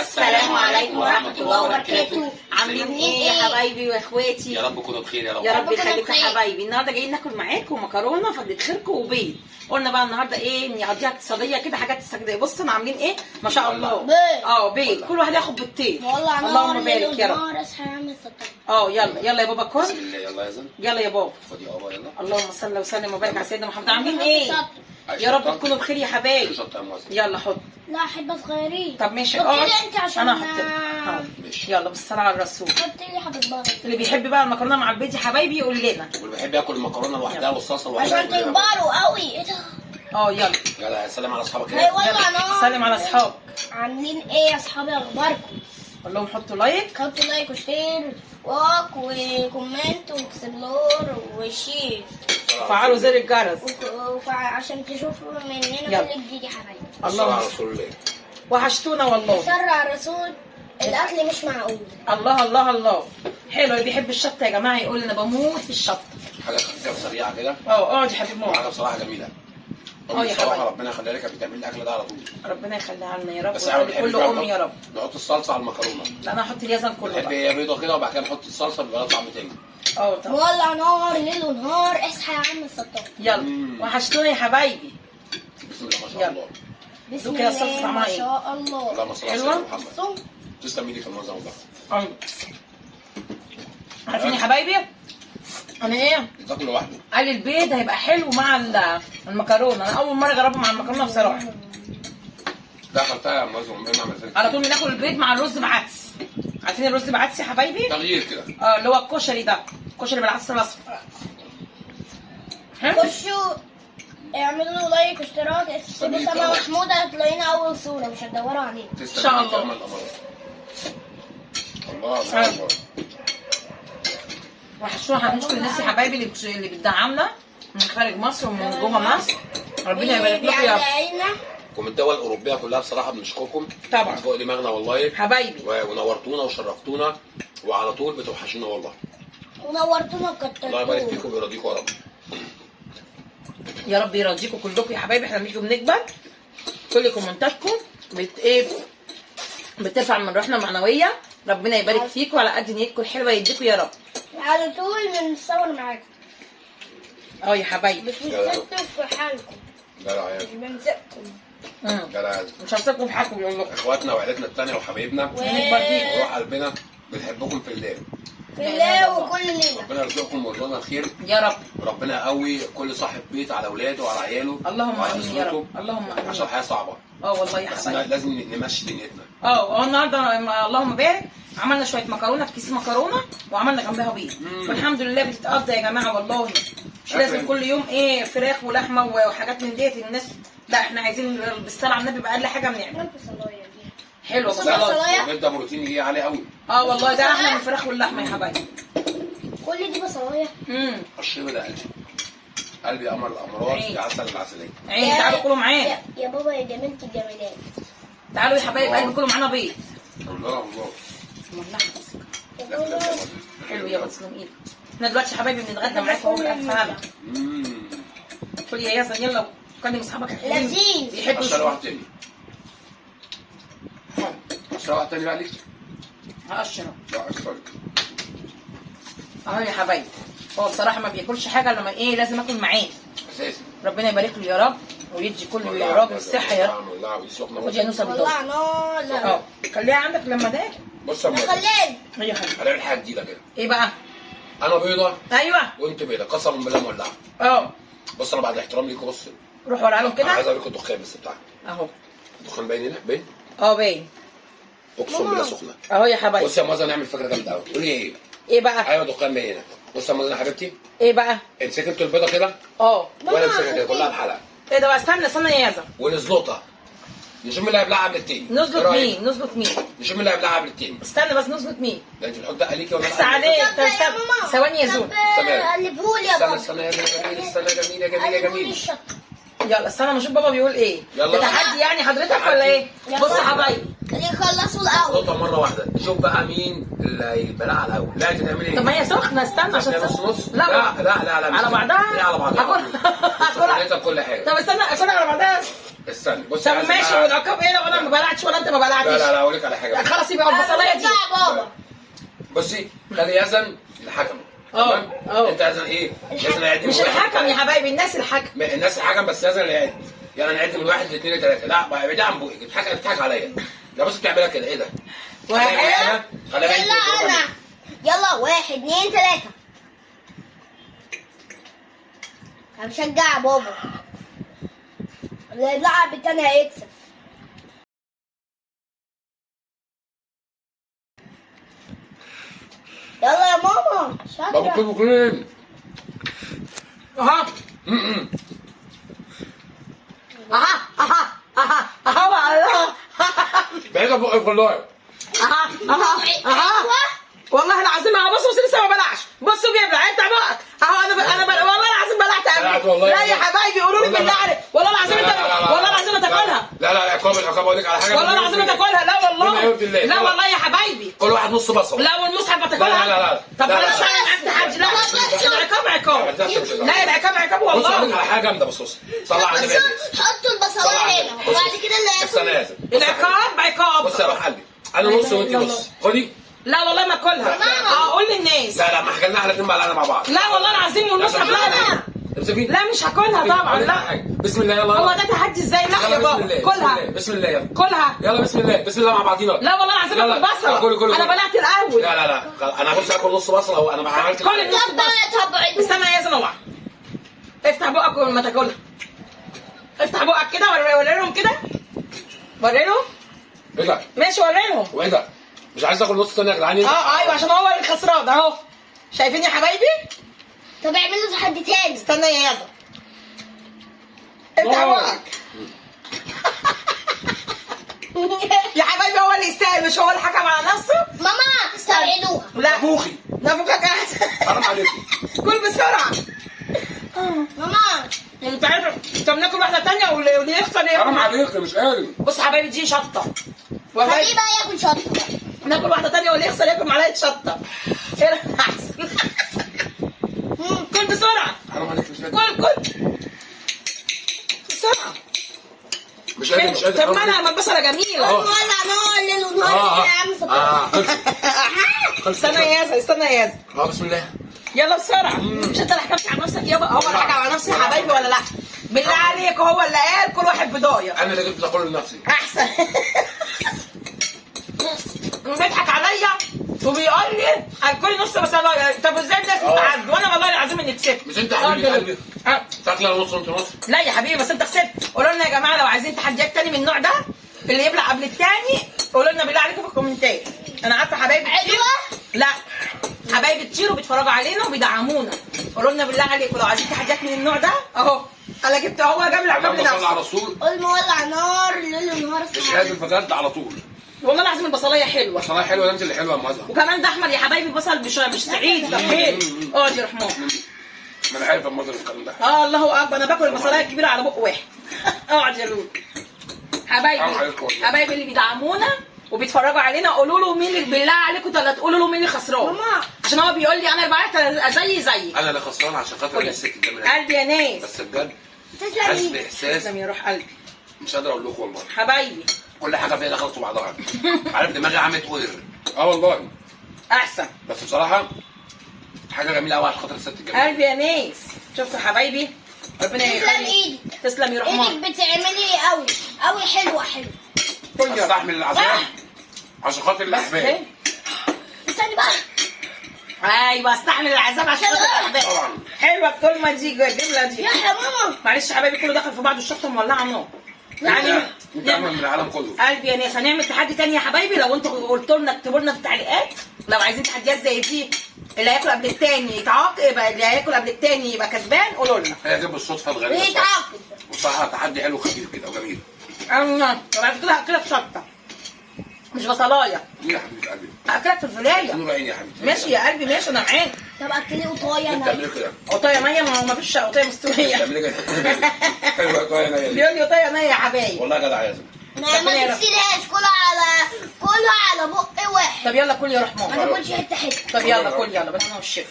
السلام عليكم ورحمة الله وبركاته. عاملين ايه يا حبايبي واخواتي؟ يا رب تكونوا بخير يا رب. يا رب يخليكم يا حبايبي. النهارده جايين ناكل معاكم مكرونه فضة خيركم وبيض. قلنا بقى النهارده ايه نقضيها اقتصاديه كده، حاجات استجديه. بصوا عاملين ايه ما شاء الله. بيض كل واحد ياخد بيضتين. اللهم بارك يا رب. يلا يا بابا كل. بسم الله. يلا يا زلمه. يلا يا بابا. خدي يابا يلا. اللهم صل وسلم وبارك على سيدنا محمد. عاملين ايه؟ يا رب تكونوا بخير يا حبايبي. يلا حط. لا حبة صغيرين. طب ماشي حطي لي انت عشان انا هحط. ماشي. يلا بالصلاه على الرسول. حطي لي حبة بيض. اللي بيحب بقى المكرونه مع البيض يا حبايبي يقول لنا. واللي بيحب ياكل المكرونه لوحدها والصلصه لوحدها. عشان تكبروا قوي. ايه ده؟ يلا يلا سلام على اصحابك لا هنا. والله انا سلم على اصحابك. عاملين ايه يا اصحابي؟ اخباركم؟ قول لهم حطوا لايك. حطوا لايك وشير واك وكومنت واكسبلور وشير فعلوا زر الجرس عشان تشوفوا مننا يلا. كل جديد يا حبايبي. الله على رسول الله. وحشتونا والله. سرع الرسول. الاكل مش معقول. الله حلو. اللي بيحب الشطه يا جماعه يقول لي انا بموت في الشطه. حاجه خفيفه وسريعه كده. اقعد يا حبيبي وحاجه ماما. بصراحه جميله. يا بصراحه حبايبي. ربنا يخليها لك بتعمل الاكل ده على طول. ربنا يخليها لنا يا رب بس احنا ويخلي بنحب كل ام يا رب. نحط الصلصه على المكرونه. لا انا هحط اليزن كله بنحب بقى. هي بيضه كده وبعد كده نحط الصلصه بيبقى لها طعم تاني. طب مولع نار ليل ونهار. اصحى يا عم السطار. يلا وحشتونا يا حبايبي. بسم الله ما شاء يلا. الله. بسم دوك يا صلصة الله طعمها ما ايه؟ شاء الله. اللهم صل على حلوة؟ سيدنا محمد. صم. تسلم ايدك يا المنظم والله. عارفين يا حبايبي انا ايه تاكل لوحده. قال البيض هيبقى حلو مع المكرونه. انا اول مره اجربه مع المكرونه بصراحه. ده اخدتها يا منظم ايه عملت على طول بناكل البيض مع الرز بعدس. عارفين الرز بعدس يا حبايبي؟ تغيير كده. اللي هو الكشري ده. الكشري بالعدس الاصفر. خشوا اعملوا لايك واشتراك. اكتبوا سما محمود هتلاقينا اول صورة. مش هتدوروا علينا. إن شاء الله. الله. وحشونا. هنشكر الناس يا حبايبي اللي بتدعمنا من خارج مصر ومن جوه مصر. ربنا يبارك لكم يا رب. ومن الدول الاوروبيه كلها بصراحه بنشكركم. طبعا. فوق دماغنا والله حبايبي. ونورتونا وشرفتونا وعلى طول بتوحشونا والله. ونورتونا وكترتونا. الله يبارك فيكم ويرضيكم يا رب. يا رب يرضيكم كلكم يا حبايبي. احنا بنيجي بنكبر. كل كومنتاتكم بترفع من روحنا المعنويه. ربنا يبارك فيكم وعلى قد نيتكم الحلوه يديكم يا رب. على طول بنصور معاكم. يا حبايبي. مش بنسيبكم في حالكم. جدع يا مش بنسيبكم. جدع. مش هسيبكم في حالكم يقول لكم. اخواتنا وعيلتنا الثانيه وحبايبنا نكبر بيكم. وروح قلبنا بنحبكم في الله. في الله وكل ليلة. ربنا يرزقكم ويرزقنا الخير. يا رب. وربنا يقوي كل صاحب بيت على اولاده وعلى عياله. اللهم وعلى امين يا رب. أسرته. اللهم امين. عشان الحياه صعبه. والله يا بس حبايبي. لازم نمشي دنيتنا. النهارده اللهم بارك عملنا شويه مكرونه في كيس مكرونه وعملنا جنبها بيض. والحمد لله بتتقضى يا جماعه والله. مش لازم كل يوم فراخ ولحمه وحاجات من ديت الناس. لا احنا عايزين بالصلاه على النبي باقل حاجه بنعمل. حلوه بصلايه. البيت ده بروتين ليه عالي قوي. والله ده احلى من الفراخ واللحمه يا حبايبي. كل دي بصلايه. الشيبه ده قلبي قمر الامراض يا عسل العسليه. عين تعالوا كلوا معانا. يا بابا يا جميلة الجمالات. تعالوا يا حبايب قلبي كلوا معانا بيض. الله. حلو يا تسلم ايدك. احنا دلوقتي يا حبايبي بنتغدى معاكم اهو بالالف هنا. قول يا ياسر يلا كلم اصحابك الحلوين. لذيذ. يحبوا اشتري واحد تاني. اشتري واحد تاني بقى ليك. هقشر لا اشتري. اهو يا حبايبي. هو بصراحه ما بياكلش حاجه لما لازم اكل معاه. اساسي. ربنا يبارك له يا رب ويدي كل راجل الصحه يا رب. ودي يا نوسه والله نار. خليها عندك لما ده. بص يا ماما. خليني. هي يا حبيبي. هنعمل حاجه جديده كده. ايه بقى؟ انا بيضه ايوه. وانت بيضه قسما بالله مولعه. بص انا بعد احترام ليكم بص. روح ورا لهم انا كده. عايز اوريكم الدخان بس بتاعك. اهو. الدخان باين هنا باين. باين. اقسم بالله سخنه. اهو يا حبايبي. بص يا مازن نعمل فكره جامده قوي. قولي ايه؟ ايه بقى؟ ايوه دخان باين هنا. بص يا مازن يا حبيبتي. ايه بقى؟ امسكي انتوا البيضه كده. وانا امسكها كده كلها بحلقه. ايه ده بقى؟ استنى يا يازا. ونزلطها. نشوف اللي هيبلعها قبل التاني. نظبط مين؟ نشوف اللي هيبلعها قبل التاني. استنى بس نظبط مين؟ ده انت بتحط دقه ليكي ولا احسن عليك. ثواني يا زول. قلبهولي يا بابا. استنى يا جميل. استنى يا جميل يا جميل يا جميل. يلا استنى ما اشوف بابا بيقول ايه. يلا. ده تحدي يعني حضرتك ولا ايه؟ بص يا حبايبي. خليه يخلصوا الاول. نقطه مره مره واحده، نشوف بقى مين اللي هيبلعها الاول. لا انت تعملي ايه؟ طب ما هي سخنه، استنى عشان نص نص؟ لا لا لا لا لا على بعضها؟ لا على بعضها. هاكلها كل حاجه. طب استنى اكلها على بعضها. استني بصي. طب ماشي، والعقاب ايه لو انا ما بلعتش ولا انت ما بلعتش؟ لا لا لا اقول لك على حاجه. خلاص يبقى البصلايه دي. بابا بصي خلي يزن الحكم. اه انت يزن ايه؟ يزن يعد مش الحكم يا حبايبي، الناس الحكم. الناس الحكم، بس يزن اللي يعد. يعني نعد من 1 ل 2 ل 3. لا بعيد عن بوقك، بتضحك عليا. لا بص بتعملها كده، ايه ده؟ واحد. خليها يلا انا. يلا 1 2 3. انا بشجع بابا. اللي يلعب التاني هيكسب. يلا يا ماما بابا شاطرة. كلين. اها اها اها اها اها والله. بعيد عن بوقك والله. اها اها والله العظيم اهو. بص لسه ما بلعش. بصوا بيبلع، افتح بقك اهو. انا والله العظيم بلعت بلعت قبل. والله. لا يا حبايبي قولوا لي بالله عليك، والله العظيم انت، والله العظيم تاكلها. لا لا عقاب اقول لك على حاجه. والله العظيم تاكلها. لا والله. لا والله يا حبايبي. كل واحد نص بصل. لا والمصحف هتاكلها. لا. طب لا، لا، بلاش لا. معاك تحدي. لا العقاب عقاب. لا العقاب عقاب بص اقول لك والله. على حاجه جامده. بص صلى على النبي. حطوا البصلايه هنا وبعد كده اللي بص انا ياكل. اسف. العقاب عقاب. بص يا روح قلبي، انا نص وانت نص. خدي. لا والله ما اكلها. اقول للناس. لا ما احنا احنا الاثنين معلقنا مع بعض. لا والله العظيم والمصحف لا. امسكي. لا مش هاكلها طبعا. لا بسم الله يلا. هو ده تحدي ازاي؟ لا يا بابا كلها. بسم الله يلا. كلها. يلا بسم الله مع بعضينا. لا والله العظيم يلا. اكل بصله. كل. انا بلعت الاول. لا انا بص اكل نص بصله. هو انا ما عملت كل النص طب طب استنى يا زلمه. افتح بقك قبل ما تاكلها. افتح بقك كده وري لهم كده. وري لهم. ايه ده؟ ماشي وري لهم. وايه ده؟ مش عايز اكل نص ثانيه يا جدعان. ايوه عشان هو الخسران اهو. شايفين يا حبايبي؟ طب اعملوا تحدي تاني. استنى يا يزن. افتح بقك. يا حبايبي هو اللي يستاهل، مش هو اللي حكم على نفسه. ماما استبعدوها. لا نفوخي. نفوخك احسن. حرام عليكم. كل بسرعه. ماما انت عارف. طب ناكل واحده ثانيه واللي يخسر حرام عليك مش قادر. بص يا حبايبي دي شطه. خليه بقى ياكل شطه بقى. ناكل واحده ثانيه واللي يخسر ياكل معلقه شطه. ايه احسن. كل بسرعه. حرام عليك مش قادر. كل بسرعه. مش قادر. طب ما البصله جميله. ولع نار ليل ونهار يا عم فكر. استنى يا ياسر استنى يا ياسر. بسم الله. يلا بسرعه. مش انت اللي حكمت على نفسك يابا؟ هو اللي حكم على نفسه يا حبايبي ولا لا؟ بالله عليك هو اللي قال كل واحد بضايع. انا اللي جبت ده كله لنفسي. احسن. بيضحك عليا وبيقول لي الكل نص بصلايه. طب ازاي الناس بتعدي وانا والله العظيم اني كسبت. مش انت يا حبيبي قلبي تاكل نص وانت نص. لا يا حبيبي بس انت كسبت. قولوا لنا يا جماعه لو عايزين تحديات تاني من النوع ده اللي يبلع قبل التاني قولوا لنا بالله عليكم في الكومنتات. انا عارفه حبايبي كتير. لا حبايبي كتير وبيتفرجوا علينا وبيدعمونا. قولوا لنا بالله عليكم لو عايزين تحديات من النوع ده اهو. انا جبت هو جاب العقاب اللهم صل على لنفسه. الرسول. قول مولع نار ليل ونهار. مش قادر بجد على طول. والله العظيم البصلايه حلوه. بصراحه حلوه. انت اللي حلوه يا معزه. وكمان ده احمر يا حبايبي بصل مش سعيد ده حلو. اقعد يا رحمن. ما انا عارف المصدر الكلام ده. الله اكبر. انا باكل البصلايه الكبيره على بق واحد. اقعد يا لولو. حبايبي اللي بيدعمونا وبيتفرجوا علينا قولوا له مين اللي بالله عليكم تقولوا له مين اللي خسران. ماما عشان هو بيقول لي انا بعت زي انا اللي خسران عشان خاطر انا الست الجميله. قلبي يا ناس. بس بجد تسلم حاسس ايدك. باحساس تسلم يا روح قلبي. مش قادر اقول لكم والله. حبايبي كل حاجه فيها دخلت في بعضها. عارف دماغي عملت قدر. والله. احسن. بس بصراحه حاجه جميله قوي عشان خاطر الست الجميله. قلبي يا ناس. شفتوا حبايبي ربنا تسلم يخليك. ايدك. تسلم يا رحمن. ايدك بتعملي قوي قوي حلوه. استحمل العذاب عشان خاطر الاحباب. استني بقى. ايوه استحمل العذاب عشان خاطر الاحباب. طبعا. حلوه الكلمه دي الجمله دي. يا ماما معلش يا حبايبي كله دخل في بعض الشطه مولعه نار. يعني انت اجمل من العالم كله. قلبي يا ناس هنعمل تحدي تاني يا حبايبي. لو انتوا قلتوا لنا اكتبوا لنا في التعليقات لو عايزين تحديات زي دي. اللي هياكل قبل التاني يتعاقب. يبقى اللي هياكل قبل التاني يبقى كسبان. قولوا لنا. هي جاب الصدفه الغريبه. بيتعاقب. بصراحه تحدي حلو خفيف كده وجميل. بعد كده هاكلك شطه مش بصلايه. ليه يا حبيبه قلبي؟ هاكلك في الفلايه. نور عيني يا حبيبتي. ماشي يا قلبي ماشي انا معاك. طب اكلي قطايه انت انا. بتعملي كده. قطايه نيه ما فيش قطايه مستويه. بتعملي كده. حلوه قطايه نيه دي. بيقول لي قطايه نيه يا حبايبي. والله جدع يا زلمه. ما تكسرهاش. كلها على بقي طب يلا كل يا رحمن. ما تاكلش حته حته. طب يلا كل يلا بس انا والشيف.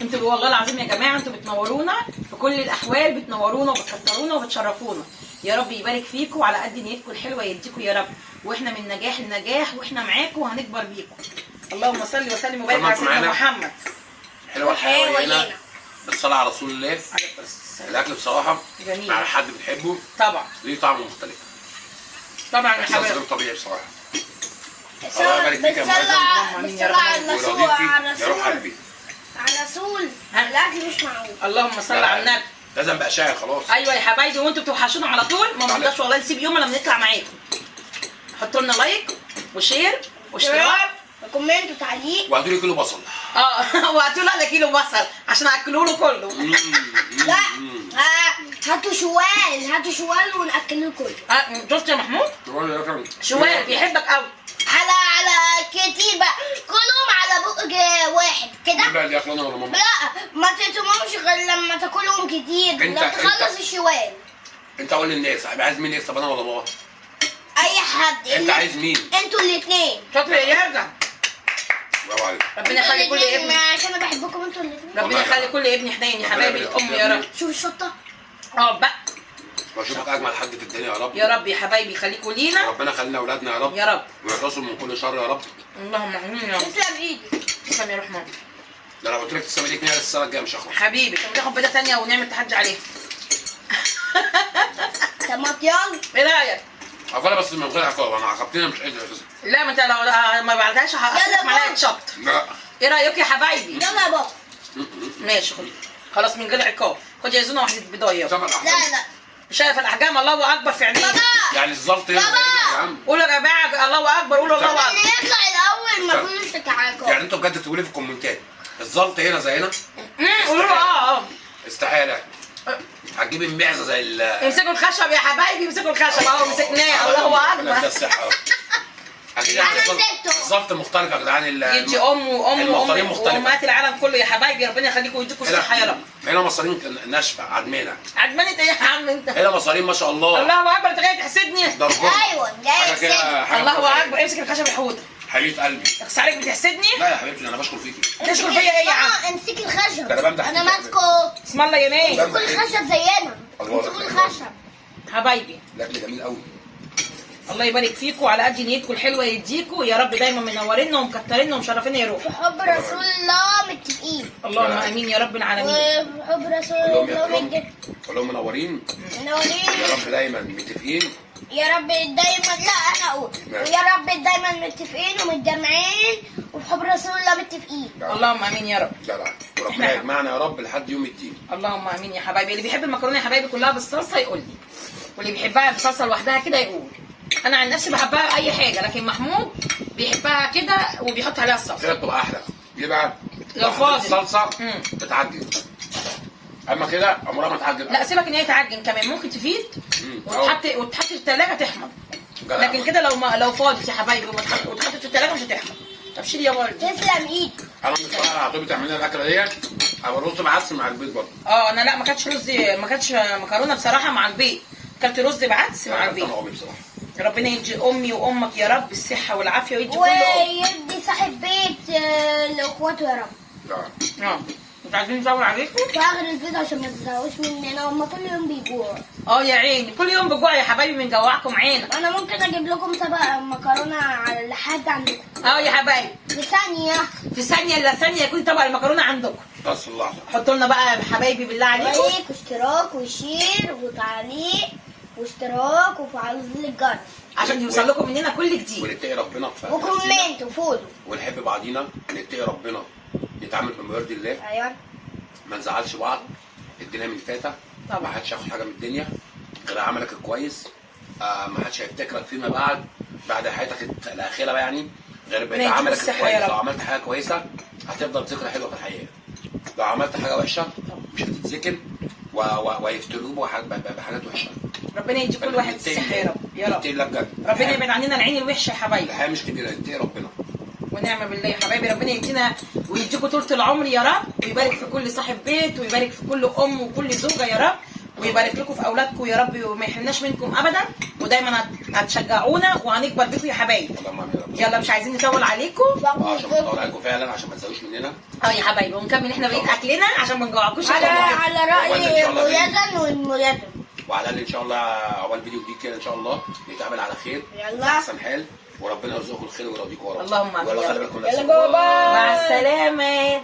انتوا والله العظيم يا جماعه انتوا بتنورونا في كل الاحوال، بتنورونا وبتكترونا وبتشرفونا. يا رب يبارك فيكم وعلى قد نيتكم الحلوه يديكم يا رب، واحنا من نجاح لنجاح واحنا معاكم وهنكبر بيكم. اللهم صل وسلم وبارك على سيدنا محمد. حلوه الحياه هنا بالصلاه على رسول الله. عليه الصلاه الاكل بصراحه جميل. على حد بتحبه طبعا ليه طعم مختلف. طبعا يا احساس حبايبي. غير طبيعي بصراحه. الله يبارك فيك يا بالصلاة على الرسول على يا روح الرسول قلبي. على الرسول. الاكل مش معقول. اللهم صل على النبي. لازم بقى شاي خلاص. ايوه يا حبايبي، وانتوا بتوحشونا على طول، ما نقدرش والله نسيب يوم لما نطلع معاكم. حطوا لنا لايك وشير واشتراك كومنت وتعليق. وهاتوا لي كيلو بصل. وهاتوا له على كيلو بصل عشان اكلوا له كله. لا هاتوا شوال وناكلوه كله. شفت يا محمود؟ شوال بيحبك قوي. على كتير بقى كلهم على بق واحد كده. لا دي اكلنا ولا ماما. لا ما تتممش غير لما تاكلهم كتير لما تخلص الشوال. انت قول للناس عايز مين يكسب، انا ولا ماما؟ اي حد. انت عايز مين؟ انتوا الاثنين. شاطر يرجع. برافو عليك. ربنا يخلي كل ابن. عشان انا بحبكم انتوا الاثنين. ربنا يخلي كل ابن حنين يا حبايبي الام يا رب. شوف الشطه. بقى واشوفك اجمل حد في الدنيا يا رب. يا رب يا حبايبي يخليكوا لينا. ربنا يخلينا اولادنا يا رب. يا رب. ويحرسوا من كل شر يا رب. اللهم امين يا رب. تسلم ايدي. تسلم يا رحمن. ده انا قلت لك تسوي لي 2 السنه الجايه مش هخلص. حبيبي طب ناخد بدايه ثانيه ونعمل تحدي عليها. طب ما يلا. ايه رايك؟ عقبالي بس من غير عقاب، انا عاقبتني مش قادر اساسا. لا ما انت لو ما بعتهاش هحطك معلقه شط. لا. ايه رايك يا حبايبي؟ يلا يا بابا. ماشي خد. خلاص من غير عقاب. خد يا زوزو واحده بضايه. سبع لا احلام. لا. شايف الاحجام الله اكبر في عينيك. بابا. يعني الظبط هنا بابا. يا عم. قولوا يا جماعه الله اكبر، قولوا الله اللي اكبر. يطلع الاول ما فيهوش تكعكات. يعني انتوا بجد تقولوا لي في الكومنتات الظبط هنا زي هنا؟ قولوا له استحاله. هتجيبي المعزه زي ال امسكوا الخشب يا حبايبي، امسكوا الخشب اهو مسكناه. الله ده اكبر. الصحه. اكيد أنا يعني مسكته. الظبط مختلف يا جدعان. يجي ام المصارين مختلفة. وامهات العالم كله يا حبايبي، ربنا يخليكم ويديكم الصحه يا رب. هنا مصارين ناشفه عدمانه. عجباني ايه يا عم انت؟ هنا مصارين ما شاء الله. الله اكبر، انت جاي تحسدني؟ ضربهم. ايوه جاي حاجه كده يحسدني. حاجه الله فظيعة. اكبر، امسك الخشب يا حوده. حبيبه قلبي. اقص عليك بتحسدني؟ لا يا حبيبتي انا بشكر فيكي. تشكر فيا ايه يا عم؟ امسكي الخشب. ده أنا بمدح انا فيك. ماسكه. اسم الله يا ناس. امسكوا الخشب زينا. الله امسكوا يخليك. الخشب. حبايبي الاكل جميل قوي. الله يبارك فيكم على قد نيتكم الحلوه يديكم يا رب، دايما منورينا ومكترينا ومشرفينا يا روح. في حب رسول الله متفقين. اللهم امين يا رب العالمين. وفي حب رسول الله متفقين. كلهم منورين. منورين. يا رب دايما متفقين. يا رب دايما. لا انا اقول يا رب دايما متفقين ومتجمعين وفي حب رسول الله متفقين. اللهم امين يا رب. جدع. وربنا يجمعنا يا رب لحد يوم الدين. اللهم امين يا حبايبي. اللي بيحب المكرونه يا حبايبي كلها بالصلصه يقول لي، واللي بيحبها بالصلصه لوحدها كده يقول. انا عن نفسي بحبها باي حاجه، لكن محمود بيحبها كده وبيحط عليها الصلصه. كده بتبقى احلى. ليه بقى؟ لو فاضي. الصلصه بتعجن. اما كده عمرها ما تعجن. لا سيبك ان هي تعجن كمان، ممكن تفيد وتحط في الثلاجه تحمض. لكن كده لو فاضي يا حبايبي وتحط في الثلاجه مش هتحمض. طب شيل يا ولد. تسلم ايدك. انا مش على طول بتعمل لنا الاكله ديت او الرز بعدس مع البيض برضه. انا لا ما كانتش رز، ما كانتش مكرونه بصراحه مع البيض، كلت رز بعدس مع البيض. بصراحه. ربنا يدي امي وامك يا رب الصحه والعافيه ويدي كل ام. ويدي صاحب بيت لاخواته يا رب. انتوا عايزين نزود عليكم؟ في اخر الفيديو عشان ما تزهقوش مننا، هما كل يوم بيجوعوا. يا عيني كل يوم بجوع يا حبايبي، بنجوعكم عينا. انا ممكن اجيب لكم طبق مكرونه على لحد عندكم. يا حبايبي في ثانيه. في ثانيه الا ثانيه يكون طبق المكرونه عندكم. بس اللحظه. حطوا لنا بقى يا حبايبي بالله عليكم لايك واشتراك وشير وتعليق واشتراك وفعلوا زر الجرس عشان يوصل لكم مننا كل جديد. ونتقي ربنا في وكومنت وفولو. ونحب بعضينا، نتقي ربنا، نتعامل بما يرضي الله، ايوه. ما نزعلش بعض. الدنيا من فاتة. طبعا. ما حدش ياخد حاجه من الدنيا غير عملك الكويس. ما حدش هيفتكرك فيما بعد حياتك الاخيره بقى يعني غير يديك عملك الصحة الكويس. يا رب. لو عملت حاجه كويسه هتفضل ذكرى حلوه في الحياه. لو عملت حاجه وحشه مش هتتذكر ويفتكروك بحاجات وحشه. ربنا يدي كل واحد الصحه يا رب يا رب. نتقي الله بجد. ربنا يبعد عننا العين الوحشه يا حبايبي. الحياه مش كبيره، نتقي ربنا. ونعم بالله يا حبايبي. ربنا يدينا ويديكم طولة العمر يا رب، ويبارك في كل صاحب بيت، ويبارك في كل ام وكل زوجه يا رب، ويبارك لكم في اولادكم يا رب وما يحرمناش منكم ابدا، ودايما هتشجعونا وهنكبر بيكم يا حبايبي. اللهم امين يا رب. يلا مش عايزين نطول عليكم. عشان بنطول عليكم فعلا عشان ما تزهقوش مننا. يا حبايبي ونكمل احنا بقيه اكلنا عشان ما نجوعكوش. على رأي ميزن والميزن. وعلى الاقل ان شاء الله عقبال فيديو جديد كده ان شاء الله نتقابل على خير. يلا. احسن حال وربنا يرزقكم الخير ويرضيكم يا رب. اللهم امين. يلا خلي بالكم من يلا نفسكم. باي باي. مع السلامه.